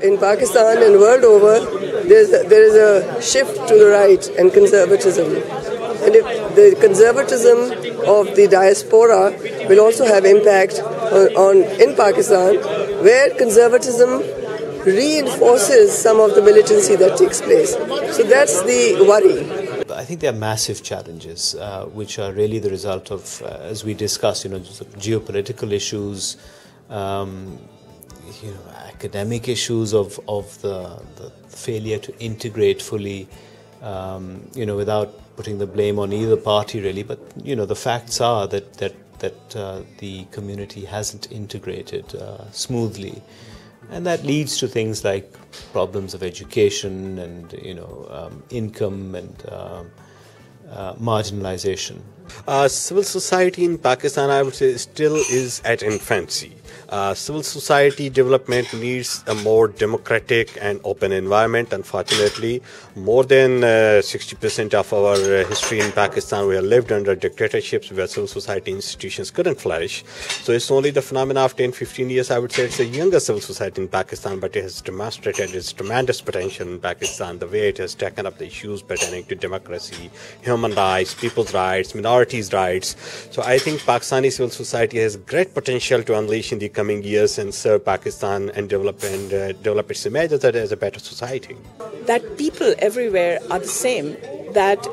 In Pakistan and world over, there is a shift to the right and conservatism. And if the conservatism of the diaspora will also have impact in Pakistan, where conservatism reinforces some of the militancy that takes place. So that's the worry. I think there are massive challenges, which are really the result of, as we discussed, geopolitical issues, academic issues of the failure to integrate fully, without putting the blame on either party really. But the facts are that the community hasn't integrated smoothly, and that leads to things like problems of education and income and marginalization. Civil society in Pakistan, I would say, still is at infancy. Civil society development needs a more democratic and open environment. Unfortunately, more than 60% of our history in Pakistan, we have lived under dictatorships where civil society institutions couldn't flourish. So it's only the phenomena of 10-15 years, I would say it's a younger civil society in Pakistan, but it has demonstrated its tremendous potential in Pakistan, the way it has taken up the issues pertaining to democracy, human rights, people's rights, minorities' rights. So I think Pakistani civil society has great potential to unleash in the coming years and serve Pakistan and develop its image as a better society. That people everywhere are the same, that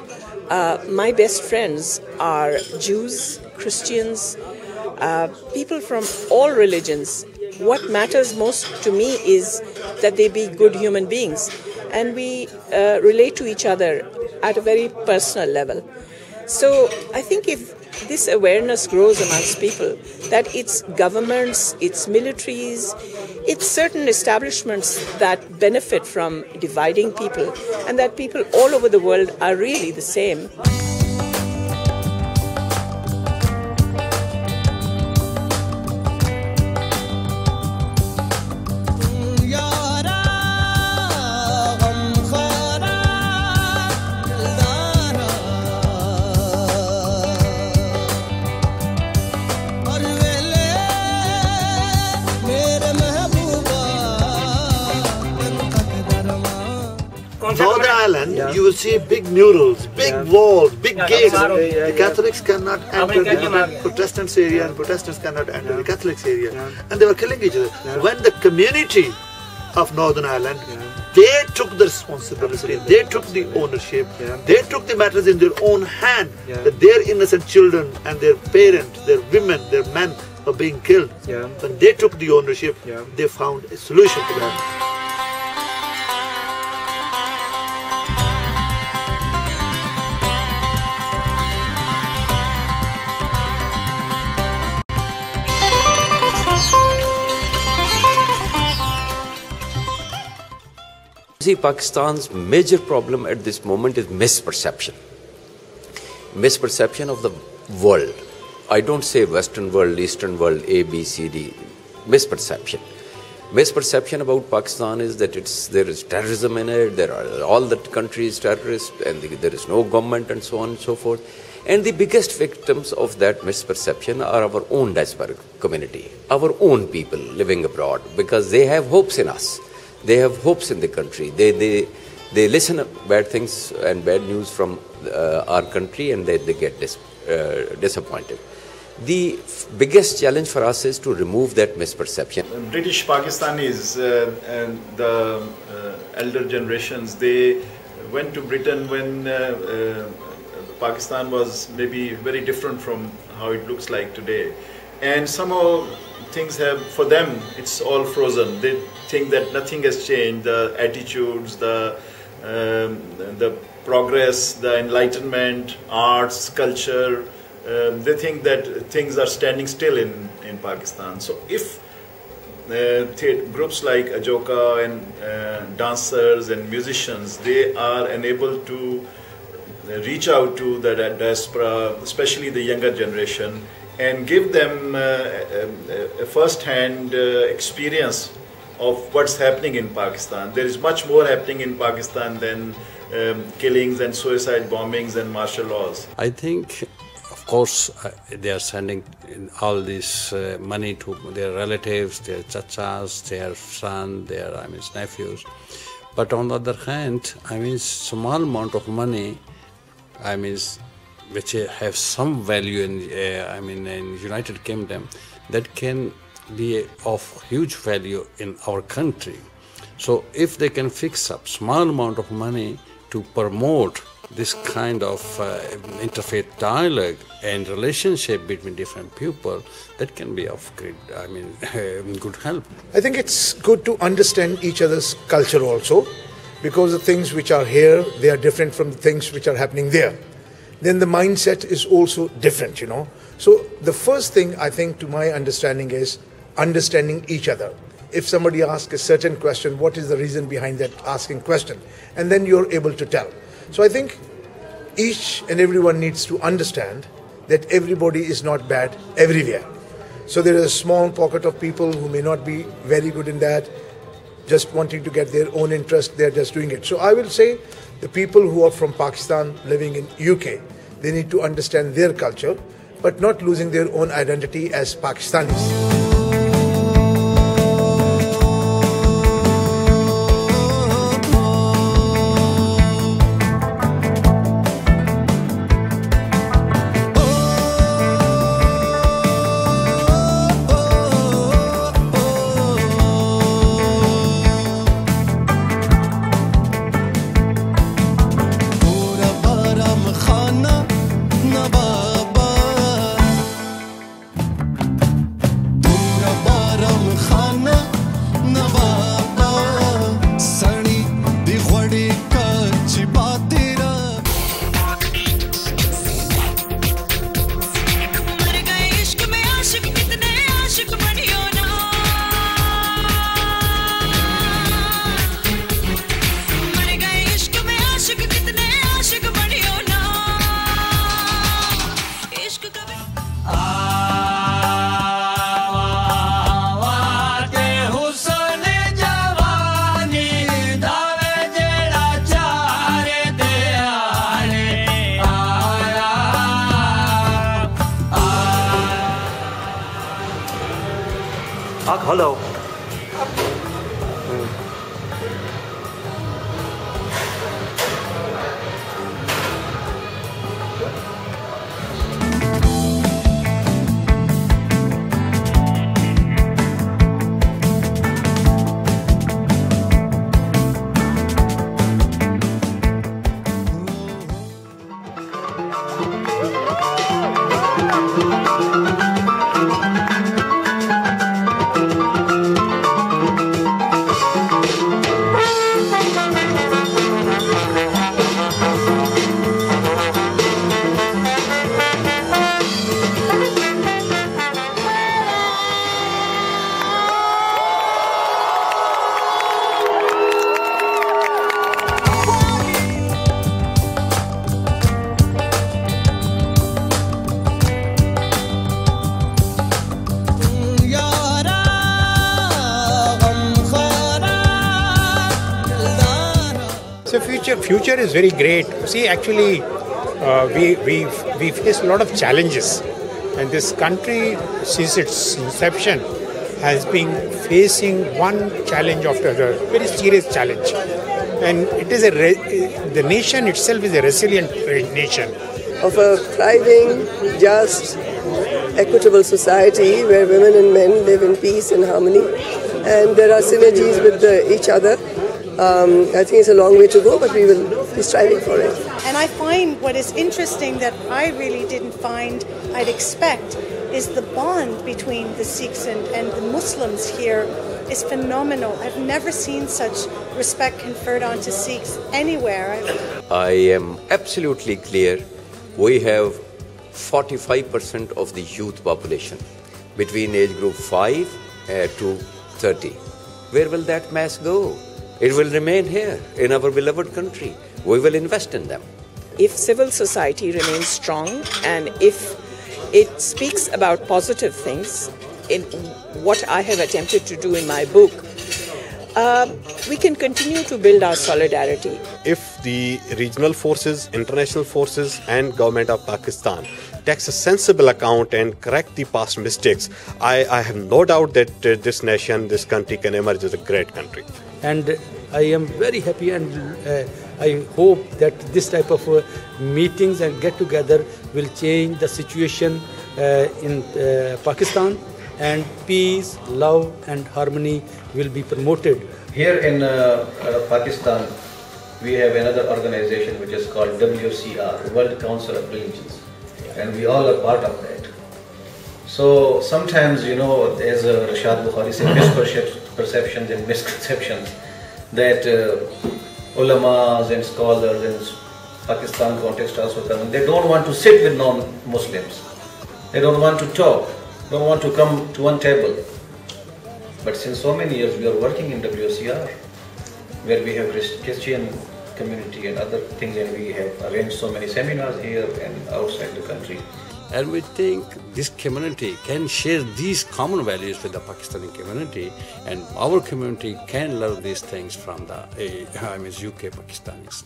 my best friends are Jews, Christians, people from all religions. What matters most to me is that they be good human beings, and we relate to each other at a very personal level. So I think if this awareness grows amongst people, that it's governments, it's militaries, it's certain establishments that benefit from dividing people, and that people all over the world are really the same. Northern Ireland, you will see big murals, big walls, big gates. The Catholics cannot enter the Protestants area, and Protestants cannot enter the Catholics area. And they were killing each other. When the community of Northern Ireland, they took the responsibility, they took the ownership, they took the matters in their own hand, that their innocent children and their parents, their women, their men were being killed. When they took the ownership, they found a solution to that. See, Pakistan's major problem at this moment is misperception. Misperception of the world. I don't say Western world, Eastern world, A, B, C, D. Misperception. Misperception about Pakistan is that there is terrorism in it, there are all the countries terrorists, and there is no government, and so on and so forth. And the biggest victims of that misperception are our own diaspora community, our own people living abroad, because they have hopes in us. They have hopes in the country. They listen to bad things and bad news from our country, and they get disappointed. The biggest challenge for us is to remove that misperception. British Pakistanis and the elder generations, they went to Britain when Pakistan was maybe very different from how it looks like today. And somehow things have, for them, it's all frozen. They think that nothing has changed. The attitudes, the progress, the enlightenment, arts, culture, they think that things are standing still in Pakistan. So if groups like Ajoka and dancers and musicians, they are enabled to reach out to the diaspora, especially the younger generation, and give them a first-hand experience of what's happening in Pakistan. There is much more happening in Pakistan than killings and suicide bombings and martial laws. I think, of course, they are sending all this money to their relatives, their chachas, their son, their nephews. But on the other hand, small amount of money, which have some value in United Kingdom, that can be of huge value in our country. So if they can fix up small amount of money to promote this kind of interfaith dialogue and relationship between different people, that can be of great, good help. I think it's good to understand each other's culture also, because the things which are here, they are different from the things which are happening there. Then the mindset is also different, So the first thing, I think, to my understanding, is understanding each other. If somebody asks a certain question, what is the reason behind that asking question? And then you're able to tell. So I think each and everyone needs to understand that everybody is not bad everywhere. So there is a small pocket of people who may not be very good in that, just wanting to get their own interest, they're just doing it. So I will say the people who are from Pakistan living in UK, they need to understand their culture, but not losing their own identity as Pakistanis. Hello. future is very great. See, actually, we face a lot of challenges, and this country, since its inception, has been facing one challenge after another, very serious challenge. And it is the nation itself is a resilient nation. Of a thriving, just, equitable society where women and men live in peace and harmony, and there are synergies with each other. I think it's a long way to go, but we will be striving for it. And I find what is interesting that I really didn't find I'd expect is the bond between the Sikhs and the Muslims here is phenomenal. I've never seen such respect conferred onto Sikhs anywhere. I am absolutely clear. We have 45% of the youth population between age group 5 to 30. Where will that mass go? It will remain here in our beloved country. We will invest in them. If civil society remains strong and if it speaks about positive things, in what I have attempted to do in my book, we can continue to build our solidarity. If the regional forces, international forces and government of Pakistan takes a sensible account and correct the past mistakes, I have no doubt that this nation, this country can emerge as a great country. And I am very happy, and I hope that this type of meetings and get-together will change the situation in Pakistan, and peace, love and harmony will be promoted. Here in Pakistan, we have another organization which is called WCR, World Council of Religions, and we all are part of that. So sometimes, as Rashad Bukhari said, misperceptions and misconceptions that ulamas and scholars in Pakistan context also come, they don't want to sit with non-Muslims. They don't want to talk, don't want to come to one table. But since so many years we are working in WCR, where we have Christian community and other things, and we have arranged so many seminars here and outside the country. And we think this community can share these common values with the Pakistani community, and our community can learn these things from the UK Pakistanis.